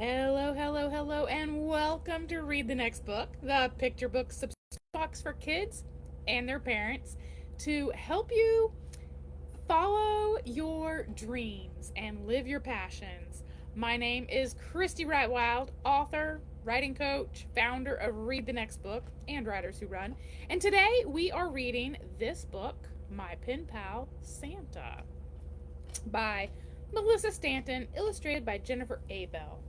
Hello, hello, hello, and welcome to Read the Next Book, the picture book subscription box for kids and their parents to help you follow your dreams and live your passions. My name is Christie Wright Wild, author, writing coach, founder of Read the Next Book and Writers Who Run. And today we are reading this book, My Pen Pal Santa, by Melissa Stanton, illustrated by Jennifer Abel.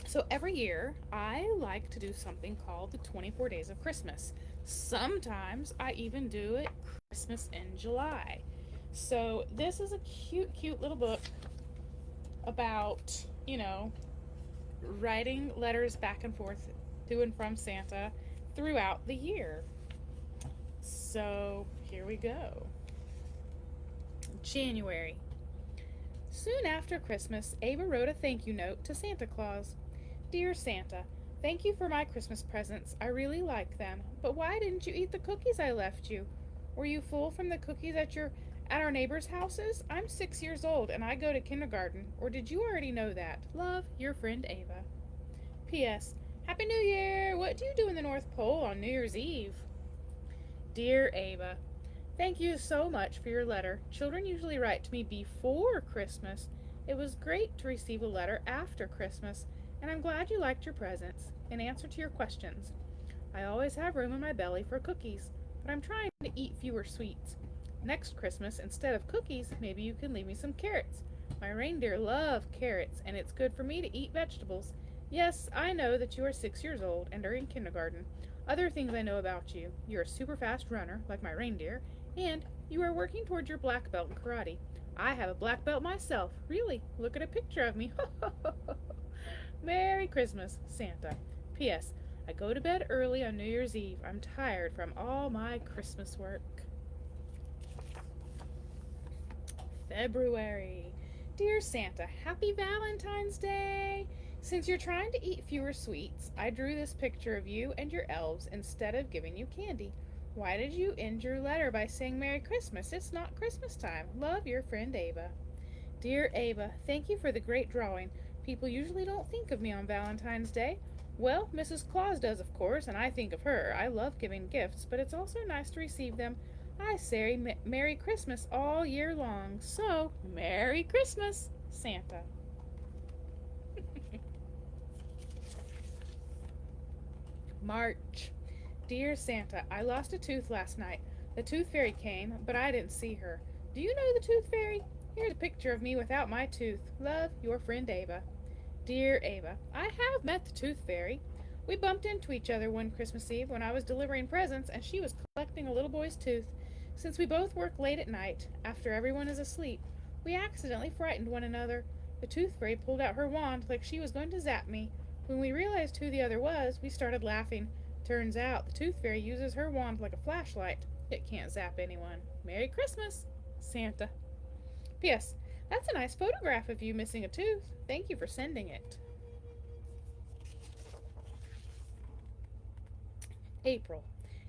So every year, I like to do something called the 24 Days of Christmas. Sometimes I even do it Christmas in July. So this is a cute, cute little book about, writing letters back and forth to and from Santa throughout the year. So here we go. January. Soon after Christmas, Ava wrote a thank you note to Santa Claus. Dear Santa, thank you for my Christmas presents. I really like them. But why didn't you eat the cookies I left you? Were you full from the cookies at our neighbors' houses? I'm 6 years old and I go to kindergarten. Or did you already know that? Love, your friend Ava. P.S. Happy New Year! What do you do in the North Pole on New Year's Eve? Dear Ava, thank you so much for your letter. Children usually write to me before Christmas. It was great to receive a letter after Christmas, and I'm glad you liked your presents. In answer to your questions, I always have room in my belly for cookies, but I'm trying to eat fewer sweets. Next Christmas, instead of cookies, maybe you can leave me some carrots. My reindeer love carrots, and it's good for me to eat vegetables. Yes, I know that you are 6 years old and are in kindergarten. Other things I know about you: you're a super fast runner, like my reindeer, and you are working towards your black belt in karate. I have a black belt myself. Really, look at a picture of me. Merry Christmas, Santa. P.S. I go to bed early on New Year's Eve. I'm tired from all my Christmas work. February. Dear Santa, happy Valentine's Day! Since you're trying to eat fewer sweets, I drew this picture of you and your elves instead of giving you candy. Why did you end your letter by saying Merry Christmas? It's not Christmas time. Love, your friend Ava. Dear Ava, thank you for the great drawing. People usually don't think of me on Valentine's Day. Well, Mrs. Claus does, of course, and I think of her. I love giving gifts, but it's also nice to receive them. I say Merry Christmas all year long. So, Merry Christmas, Santa. March. Dear Santa, I lost a tooth last night. The tooth fairy came, but I didn't see her. Do you know the tooth fairy? Here's a picture of me without my tooth. Love, your friend Ava. Dear Ava, I have met the tooth fairy. We bumped into each other one Christmas Eve when I was delivering presents and she was collecting a little boy's tooth. Since we both work late at night, after everyone is asleep, we accidentally frightened one another. The tooth fairy pulled out her wand like she was going to zap me. When we realized who the other was, we started laughing. Turns out the tooth fairy uses her wand like a flashlight. It can't zap anyone. Merry Christmas, Santa. P.S. That's a nice photograph of you missing a tooth. Thank you for sending it. April.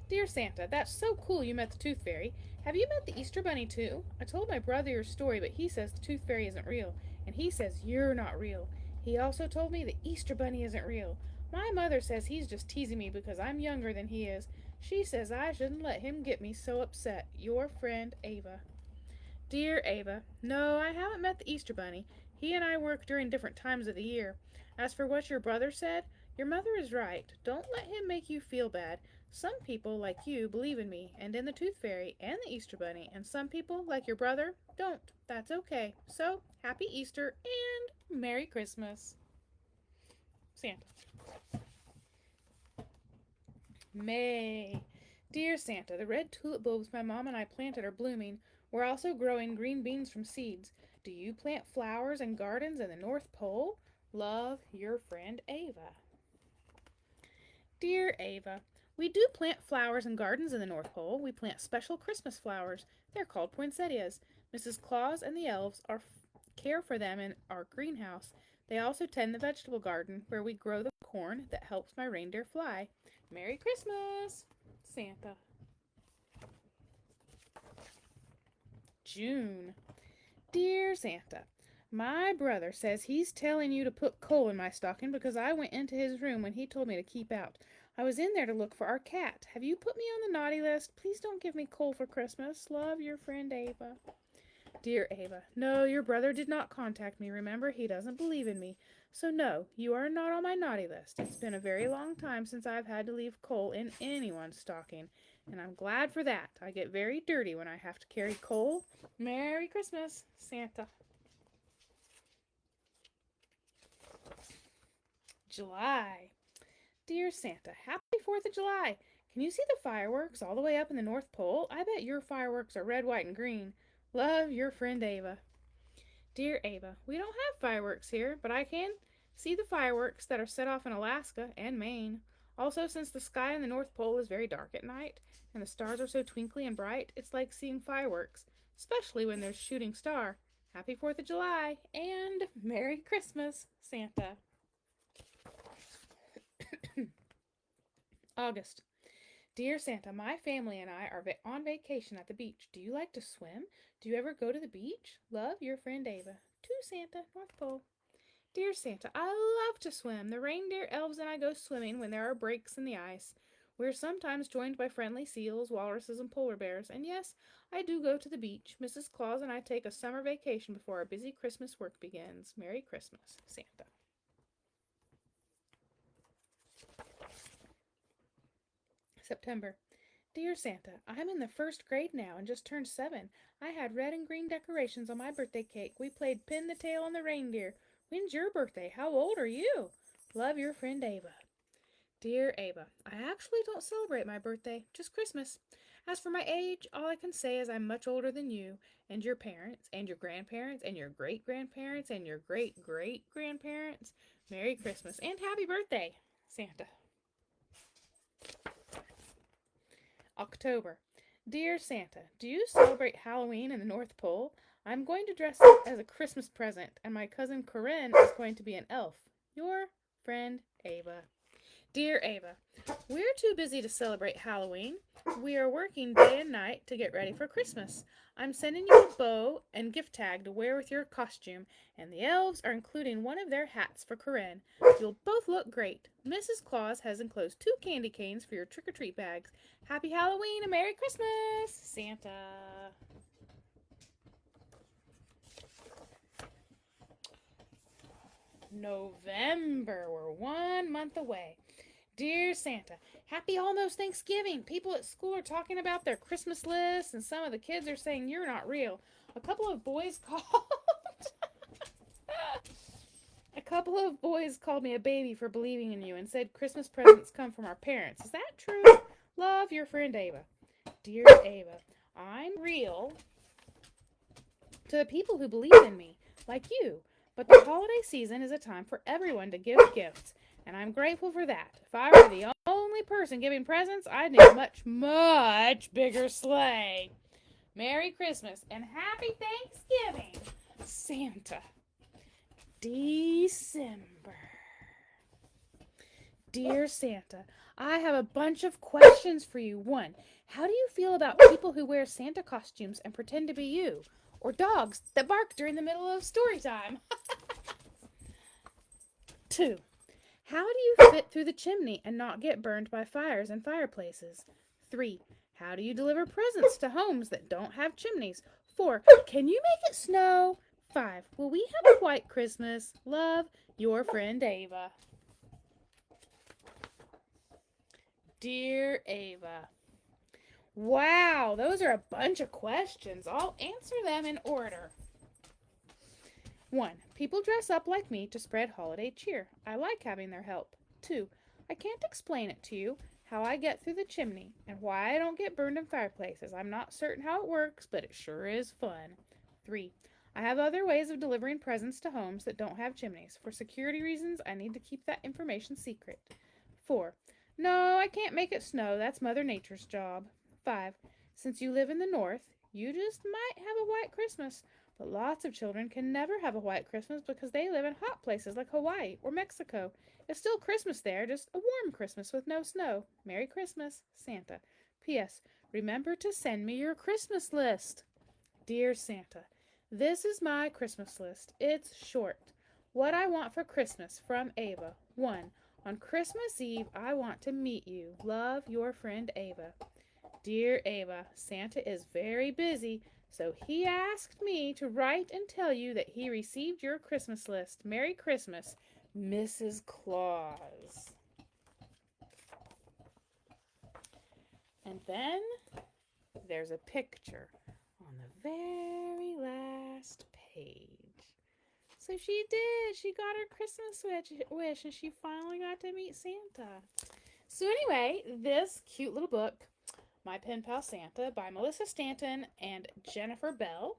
Dear Santa, that's so cool you met the tooth fairy. Have you met the Easter Bunny too? I told my brother your story, but he says the tooth fairy isn't real, and he says you're not real. He also told me the Easter Bunny isn't real. My mother says he's just teasing me because I'm younger than he is. She says I shouldn't let him get me so upset. Your friend, Ava. Dear Ava, no, I haven't met the Easter Bunny. He and I work during different times of the year. As for what your brother said, your mother is right. Don't let him make you feel bad. Some people, like you, believe in me and in the Tooth Fairy and the Easter Bunny, and some people, like your brother, don't. That's okay. So, happy Easter and Merry Christmas, Santa. May. Dear Santa, the red tulip bulbs my mom and I planted are blooming. We're also growing green beans from seeds. Do you plant flowers and gardens in the North Pole? Love, your friend Ava. Dear Ava, we do plant flowers and gardens in the North Pole. We plant special Christmas flowers. They're called poinsettias. Mrs. Claus and the elves care for them in our greenhouse. They also tend the vegetable garden where we grow the corn that helps my reindeer fly. Merry Christmas, Santa. June. Dear Santa, My brother says he's telling you to put coal in my stocking because I went into his room when he told me to keep out. I was in there to look for our cat. Have you put me on the naughty list? Please don't give me coal for Christmas. Love, your friend Ava. Dear Ava, no, your brother did not contact me. Remember, he doesn't believe in me. So no, you are not on my naughty list. It's been a very long time since I've had to leave coal in anyone's stocking, and I'm glad for that. I get very dirty when I have to carry coal. Merry Christmas, Santa. July. Dear Santa, happy 4th of July. Can you see the fireworks all the way up in the North Pole? I bet your fireworks are red, white, and green. Love, your friend Ava. Dear Ava, we don't have fireworks here, but I can see the fireworks that are set off in Alaska and Maine. Also, since the sky in the North Pole is very dark at night, and the stars are so twinkly and bright, it's like seeing fireworks, especially when there's a shooting star. Happy 4th of July, and Merry Christmas, Santa. August. Dear Santa, my family and I are on vacation at the beach. Do you like to swim? Do you ever go to the beach? Love, your friend Ava. To Santa, North Pole. Dear Santa, I love to swim. The reindeer, elves, and I go swimming when there are breaks in the ice. We're sometimes joined by friendly seals, walruses, and polar bears. And yes, I do go to the beach. Mrs. Claus and I take a summer vacation before our busy Christmas work begins. Merry Christmas, Santa. September. Dear Santa, I'm in the first grade now and just turned 7. I had red and green decorations on my birthday cake. We played pin the tail on the reindeer. When's your birthday? How old are you? Love, your friend Ava. Dear Ava, I actually don't celebrate my birthday, just Christmas. As for my age, all I can say is I'm much older than you, and your parents, and your grandparents, and your great-grandparents, and your great-great-grandparents. Merry Christmas and happy birthday, Santa. October. Dear Santa, do you celebrate Halloween in the North Pole? I'm going to dress up as a Christmas present, and my cousin Corinne is going to be an elf. Your friend Ava. Dear Ava, we're too busy to celebrate Halloween. We are working day and night to get ready for Christmas. I'm sending you a bow and gift tag to wear with your costume, and the elves are including one of their hats for Corinne. You'll both look great. Mrs. Claus has enclosed 2 candy canes for your trick-or-treat bags. Happy Halloween and Merry Christmas, Santa. November. We're 1 month away. Dear Santa, happy almost Thanksgiving. People at school are talking about their Christmas lists, and some of the kids are saying you're not real. A couple of boys called me a baby for believing in you and said Christmas presents come from our parents. Is that true? Love, your friend Ava. Dear Ava, I'm real to the people who believe in me, like you. But the holiday season is a time for everyone to give gifts, and I'm grateful for that. If I were the only person giving presents, I'd need a much, much bigger sleigh. Merry Christmas and Happy Thanksgiving, Santa. December. Dear Santa, I have a bunch of questions for you. 1. How do you feel about people who wear Santa costumes and pretend to be you? Or dogs that bark during the middle of story time? 2. How do you fit through the chimney and not get burned by fires and fireplaces? 3. How do you deliver presents to homes that don't have chimneys? 4. Can you make it snow? 5. Will we have a white Christmas? Love, your friend Ava. Dear Ava. Wow, those are a bunch of questions. I'll answer them in order. 1. People dress up like me to spread holiday cheer. I like having their help. 2. I can't explain it to you, how I get through the chimney, and why I don't get burned in fireplaces. I'm not certain how it works, but it sure is fun. 3. I have other ways of delivering presents to homes that don't have chimneys. For security reasons, I need to keep that information secret. 4. No, I can't make it snow. That's Mother Nature's job. 5. Since you live in the north, you just might have a white Christmas. But lots of children can never have a white Christmas because they live in hot places like Hawaii or Mexico. It's still Christmas there, just a warm Christmas with no snow. Merry Christmas, Santa. P.S. Remember to send me your Christmas list. Dear Santa, This is my Christmas list. It's short. What I want for Christmas from Ava. 1. On Christmas Eve, I want to meet you. Love, your friend Ava. Dear Ava, Santa is very busy, so he asked me to write and tell you that he received your Christmas list. Merry Christmas, Mrs. Claus. And then there's a picture on the very last page. So she did. She got her Christmas wish and she finally got to meet Santa. So anyway, this cute little book, My Pen Pal Santa by Melissa Stanton and Jennifer Bell,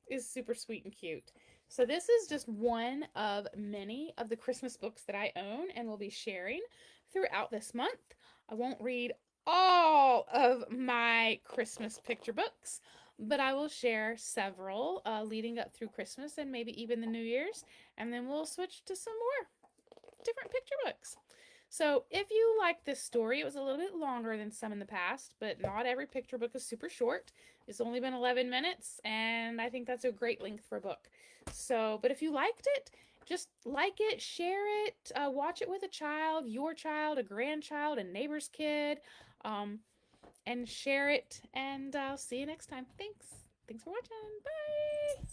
is super sweet and cute. So this is just one of many of the Christmas books that I own and will be sharing throughout this month. I won't read all of my Christmas picture books, but I will share several leading up through Christmas and maybe even the New Year's, and then we'll switch to some more different picture books. So if you like this story, it was a little bit longer than some in the past, but not every picture book is super short. It's only been 11 minutes, and I think that's a great length for a book. So, but if you liked it, just like it, share it, watch it with a child, your child, a grandchild, a neighbor's kid, and share it, and I'll see you next time. Thanks. Thanks for watching. Bye.